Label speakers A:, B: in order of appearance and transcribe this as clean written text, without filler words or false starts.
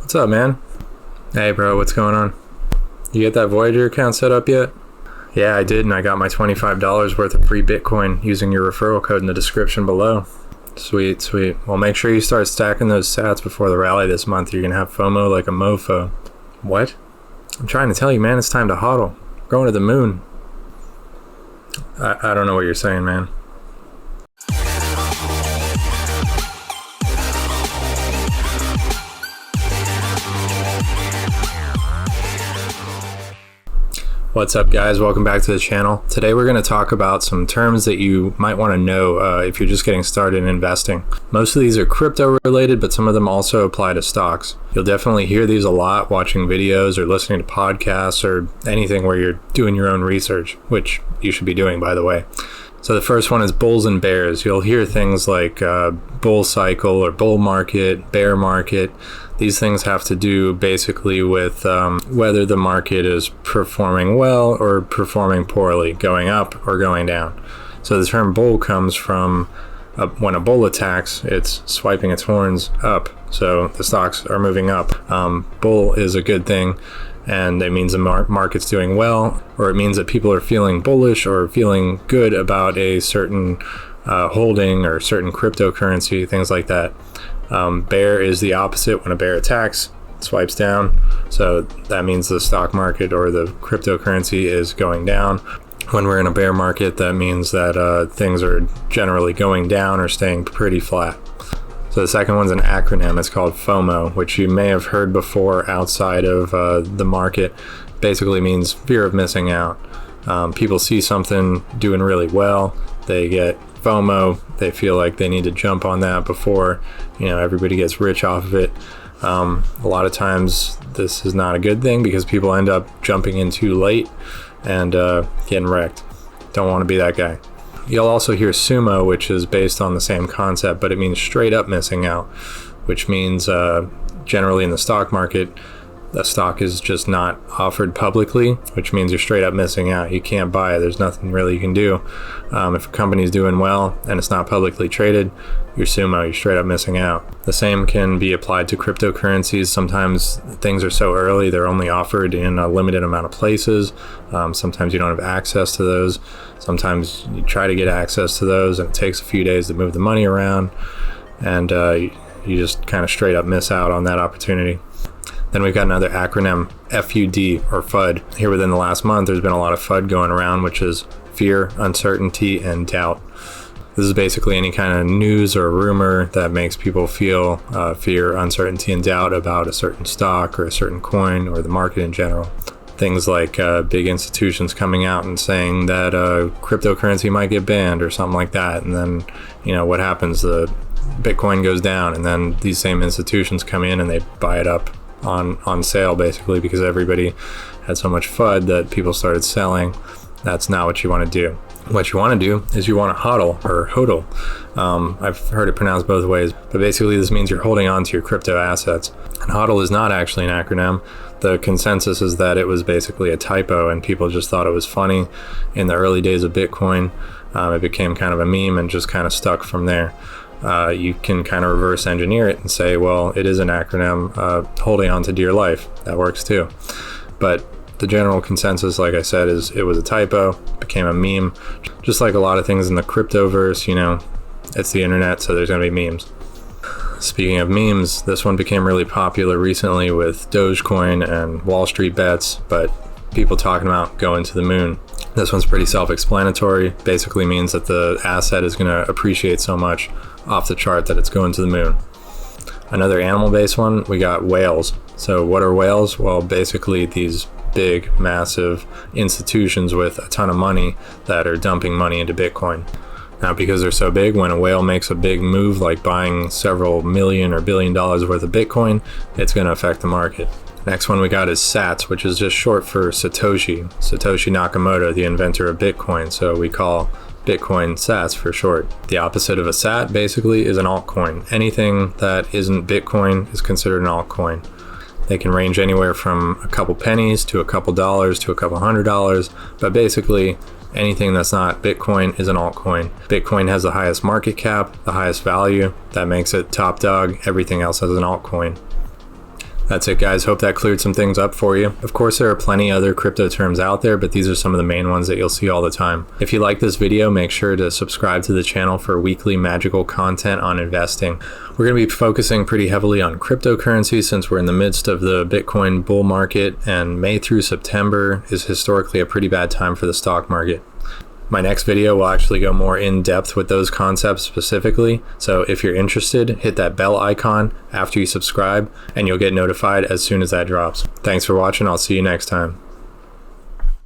A: What's up, man? Hey, bro, what's going on? You get that Voyager account set up yet? Yeah, I did, and I got my $25 worth of free Bitcoin using your referral code in the description below. Sweet, sweet. Well, make sure you start stacking those sats before the rally this month. You're going to have FOMO like a mofo. What? I'm trying to tell you, man, it's time to hodl. We're going to the moon. I don't know what you're saying, man. What's up, guys? Welcome back to the channel. Today we're going to talk about some terms that you might want to know if you're just getting started in investing. Most of these are crypto related, but some of them also apply to stocks. You'll definitely hear these a lot watching videos or listening to podcasts or anything where you're doing your own research, which you should be doing, by the way. So the first one is bulls and bears. You'll hear things like bull cycle or bull market, bear market. These things have to do basically with whether the market is performing well or performing poorly, going up or going down. So the term bull comes from when a bull attacks, it's swiping its horns up. So the stocks are moving up. Bull is a good thing, and it means the market's doing well, or it means that people are feeling bullish or feeling good about a certain holding or certain cryptocurrency, things like that. Bear is the opposite. When a bear attacks, it swipes down. So that means the stock market or the cryptocurrency is going down. When we're in a bear market, that means that things are generally going down or staying pretty flat. So the second one's an acronym. It's called FOMO, which you may have heard before outside of the market. Basically means fear of missing out. People see something doing really well, they get FOMO, they feel like they need to jump on that before everybody gets rich off of it. A lot of times this is not a good thing because people end up jumping in too late and getting wrecked. Don't want to be that guy. You'll also hear sumo, which is based on the same concept, but it means straight up missing out, which means generally in the stock market, the stock is just not offered publicly, which means you're straight up missing out. You can't buy it. There's nothing really you can do. If a company's doing well and it's not publicly traded, you're sumo, you're straight up missing out. The same can be applied to cryptocurrencies. Sometimes things are so early, they're only offered in a limited amount of places. Sometimes you don't have access to those. Sometimes you try to get access to those and it takes a few days to move the money around, and you just kind of straight up miss out on that opportunity. Then we've got another acronym, FUD or FUD. Here within the last month, there's been a lot of FUD going around, which is fear, uncertainty, and doubt. This is basically any kind of news or rumor that makes people feel fear, uncertainty, and doubt about a certain stock or a certain coin or the market in general. Things like big institutions coming out and saying that cryptocurrency might get banned or something like that. And then, what happens? The Bitcoin goes down, and then these same institutions come in and they buy it up on sale, basically, because everybody had so much FUD that people started selling. That's not what you want to do. What you want to do is you want to hodl or hodl. I've heard it pronounced both ways, but basically this means you're holding on to your crypto assets. And hodl is not actually an acronym. The consensus is that it was basically a typo and people just thought it was funny. In the early days of Bitcoin, it became kind of a meme and just kind of stuck from there. You can kind of reverse engineer it and say, well, it is an acronym, holding on to dear life. That works too. But the general consensus, like I said, is it was a typo, became a meme. Just like a lot of things in the cryptoverse, it's the internet, so there's going to be memes. Speaking of memes, this one became really popular recently with Dogecoin and Wall Street bets, but people talking about going to the moon. This one's pretty self-explanatory. Basically means that the asset is going to appreciate so much off the chart that it's going to the moon. Another animal-based one, we got whales. So what are whales? Well, basically these big, massive institutions with a ton of money that are dumping money into Bitcoin. Now, because they're so big, when a whale makes a big move, like buying several million or $1 billion worth of Bitcoin, it's going to affect the market. Next one we got is Sats, which is just short for Satoshi Nakamoto, the inventor of Bitcoin. So we call Bitcoin Sats for short. The opposite of a Sat basically is an altcoin. Anything that isn't Bitcoin is considered an altcoin. They can range anywhere from a couple pennies to a couple dollars to a couple $100, but basically anything that's not Bitcoin is an altcoin. Bitcoin has the highest market cap, the highest value. That makes it top dog. Everything else has an altcoin. That's it, guys. Hope that cleared some things up for you. Of course, there are plenty other crypto terms out there, but these are some of the main ones that you'll see all the time. If you like this video, make sure to subscribe to the channel for weekly magical content on investing. We're going to be focusing pretty heavily on cryptocurrency since we're in the midst of the Bitcoin bull market, and May through September is historically a pretty bad time for the stock market. My next video will actually go more in depth with those concepts specifically, so if you're interested, hit that bell icon after you subscribe and you'll get notified as soon as that drops. Thanks for watching. I'll see you next time.